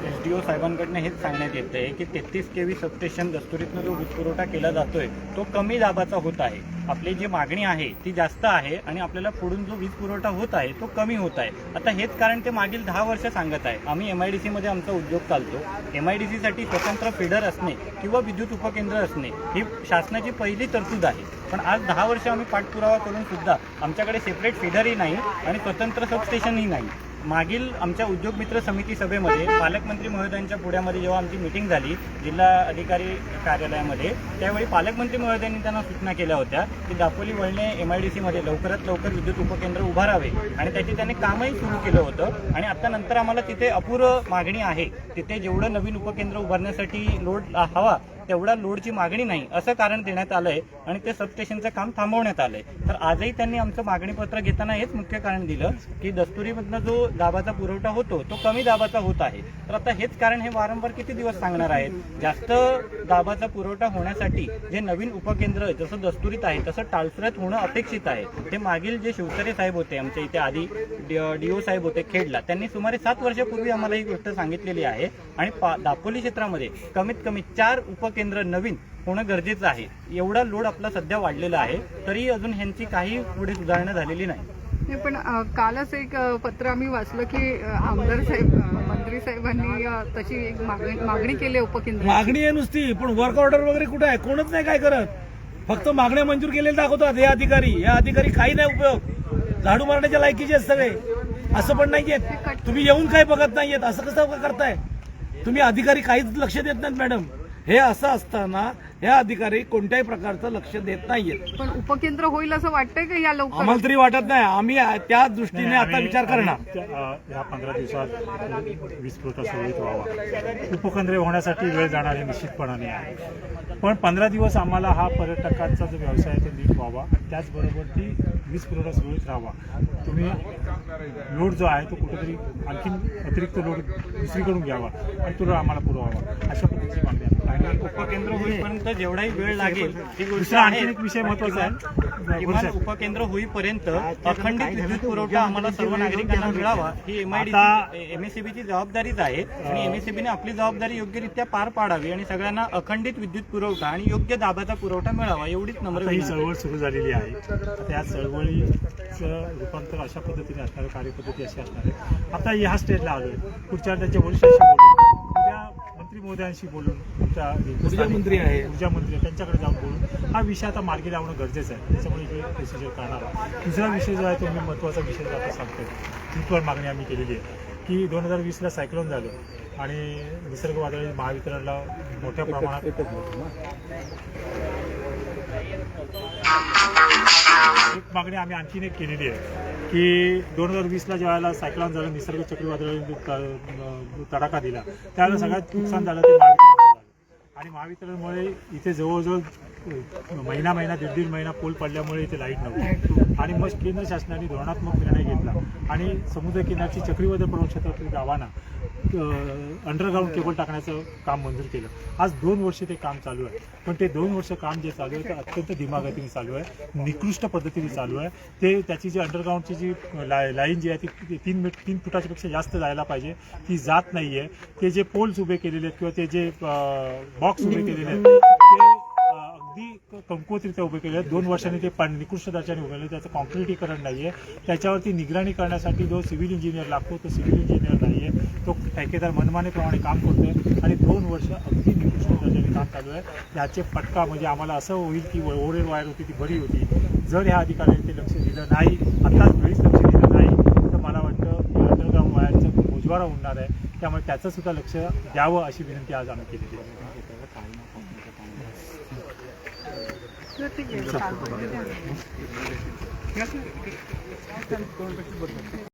L: SDO साहेबांकडनं हेच सांगण्यात येत आहे की 33 kV सबस्टेशन दस्तुरीतनं जो वीज पुरवठा केला जातोय तो कमी दाबाचा होत आहे. आपली जी मागणी आहे ती जास्त आहे आणि आपल्याला पुढून जो वीज पुरवठा होत आहे तो कमी होत आहे. आता हेच कारण ते मागील 10 वर्ष सांगत आहे. आम्ही MIDC मध्ये आमचा उद्योग चालतो. MIDC साठी स्वतंत्र फिडर असणे किंवा विद्युत उपकेंद्र असणे ही शासनाची पहिली तरतूद आहे. पण आज 10 वर्ष आम्ही पाठपुरावा करून सुद्धा आमच्याकडे सेपरेट फिडरही नाही आणि स्वतंत्र सबस्टेशनही नाही. मागील आमच्या उद्योग मित्र समिती सभेमध्ये पालकमंत्री महोदयांच्या पुढ्यामध्ये जेव्हा आमची मिटिंग झाली जिल्हा अधिकारी कार्यालयामध्ये, त्यावेळी पालकमंत्री महोदयांनी त्यांना सूचना केल्या होत्या की दापोली वळणे MIDCमध्ये लवकरात लवकर विद्युत उपकेंद्र उभारावे आणि त्याची त्यांनी कामही सुरू केलं होतं. आणि आता नंतर आम्हाला तिथे अपूर्व मागणी आहे, तिथे जेवढं नवीन उपकेंद्र उभारण्यासाठी लोड हवा तेवढा लोडची मागणी नाही असं कारण देण्यात आलंय आणि ते सबस्टेशनचं काम थांबवण्यात आलंय. तर आजही त्यांनी आमचं मागणीपत्र घेताना हेच मुख्य कारण दिलं की दस्तुरीमधनं जो दाबाचा पुरवठा होतो तो कमी दाबाचा होत आहे. तर आता हेच कारण हे वारंवार किती दिवस सांगणार आहेत. जास्त दाबाचा पुरवठा होण्यासाठी जे नवीन उपकेंद्र जसं दस्तुरीत आहे तसं टाळसुऱ्यात होणं अपेक्षित आहे. ते मागील जे शिवतरे साहेब होते आमच्या इथे आधी DO साहेब होते खेडला, त्यांनी सुमारे 7 वर्षापूर्वी आम्हाला ही गोष्ट सांगितलेली आहे. आणि दापोली क्षेत्रामध्ये कमीत कमी 4 उपकेंद्र नवीन होणं गरजेचं आहे. एवढा लोड आपला सध्या वाढलेला आहे, तरी अजून ह्यांची काही पुढे सुधारणा झालेली नाही.
K: पण कालच एक पत्र आम्ही वाचलं की आमदार साहेब मंत्री साहेबांनी तशी एक मागणी केली उपकेंद्र.
D: मागणी आहे नुसती, पण वर्क ऑर्डर वगैरे कुठे आहे? कोणच नाही काय करत. फक्त मागण्या मंजूर केलेल्या दाखवतात हे अधिकारी काही नाही उपयोग. झाडू मारण्याच्या लायकीचे आहेत सगळे. असं पण नाहीयेत, तुम्ही येऊन काय बघत नाहीयेत. असं कसं करताय तुम्ही? अधिकारी काहीच लक्ष देत नाहीत मॅडम. हे असं असताना हे अधिकारी कोणत्याही प्रकारचं लक्ष देत नाहीयेत.
K: पण उपकेंद्र होईल असं वाटतंय का या लवकर?
D: आम्हाला तरी वाटत नाही. आम्ही त्या दृष्टीने आता विचार करणार.
B: या 15 दिवसात वीज पुरवठा सुरळीत व्हावा. उपकेंद्रे होण्यासाठी वेळ जाणार हे निश्चितपणाने आहे, पण 15 दिवस आम्हाला हा पर्यटकांचा जो व्यवसाय आहे तो नीट व्हावा. त्याचबरोबर ती वीज पुरवठा सुरळीत राहावा. तुम्ही लोड जो आहे तो कुठेतरी आणखीन अतिरिक्त लोड दुसरीकडून घ्यावा आणि तो आम्हाला पुरवावा, अशा पद्धतीची मागणी आहे.
L: आणि उपकेंद्र होईपर्यंत जेवढाही वेळ लागेल ती गोष्ट
B: आणखी
L: आहे.
B: एक विषय महत्त्वाचा आहे.
L: किमान उपकेंद्र होईपर्यंत अखंडित विद्युत पुरवठा आम्हाला सर्व नागरिकांना मिळावा ही MSEBची जबाबदारीच आहे. आणि MSEBने आपली जबाबदारी योग्यरित्या पार पाडावी आणि सगळ्यांना अखंडित विद्युत पुरवठा आणि योग्य दाबाचा पुरवठा मिळावा एवढीच नम्र
B: ही
L: विनंती.
B: चळवळ सुरू झालेली आहे. आता या चळवळीचं रूपांतर अशा पद्धतीने असणार आहे, कार्यपद्धती अशी असणार आहे. आता ह्या स्टेजला आलोय, पुढच्या त्यांच्या वरिष्ठांशी बोलून, उद्या मंत्री महोदयांशी बोलून, ऊर्जा मंत्री त्यांच्याकडे जाऊन बोलून हा विषय आता मार्गी लावणं गरजेचं आहे. त्याच्यामुळे हे प्रोसिजर करणार आहे. दुसरा विषय जो आहे तो मी महत्त्वाचा विषय जो आता सांगतोय, हीच मागणी आम्ही केलेली आहे की 2020ला सायक्लोन झालं आणि निसर्ग वादळी महावितरणला मोठ्या प्रमाणात एक मागणी आम्ही आणखीन एक केलेली आहे की 2020ला ज्यावेळेला सायक्लोन झालं, निसर्ग चक्रीवादळाने तडाखा दिला, त्यावेळेला सगळ्यात नुकसान झालं ते महावितरणचं झालं. आणि महावितरणमुळे इथे जवळजवळ महिना 1.5 महिना पोल पडल्यामुळे इथे लाईट नव्हती. आणि मग केंद्र शासनाने धोरणात्मक निर्णय घेतला आणि समुद्र किनारची चक्रीवादळ प्रवण क्षेत्रातील गावांना अंडरग्राऊंड केबल टाकण्याचं काम मंजूर केलं. आज 2 वर्ष ते काम चालू आहे, पण ते 2 वर्ष काम जे चालू आहे ते अत्यंत धीमागतीने चालू आहे, निकृष्ट पद्धतीने चालू आहे. ते त्याची जी अंडरग्राऊंडची जी लाईन जी आहे ती 3 फुटाच्यापेक्षा जास्त जायला पाहिजे, ती जात नाही आहे. ते जे पोल्स उभे केलेले आहेत किंवा ते जे बॉक्स उभे केलेले आहेत ते अगदी कमकुवतरित्या उभे केले आहेत. 2 वर्षांनी ते निकृष्ट दर्जाने उभे केले. त्याचं कॉन्क्रिटीकरण नाही आहे. त्याच्यावरती निगराणी करण्यासाठी जो सिव्हिल इंजिनियर लागतो तो सिव्हिल इंजिनियर नाही आहे. तो ठेकेदार मनमानेप्रमाणे काम करतोय आणि 2 वर्ष अगदी निकृष्ट दर्जाने काम चालू आहे. याचे फटका म्हणजे आम्हाला असं होईल की ओव्हरहेड वायर होती ती बरी होती. जर ह्या अधिकाऱ्यांनी ते लक्ष दिलं नाही, आत्ताच वेळीच लक्ष दिलं नाही, तर मला वाटतं की अंडरग्राऊंड वायरचं मोजवारा होणार आहे. त्यामुळे त्याचं सुद्धा लक्ष द्यावं अशी विनंती आज आम्ही केलेली आहे.
K: ठीक आहे.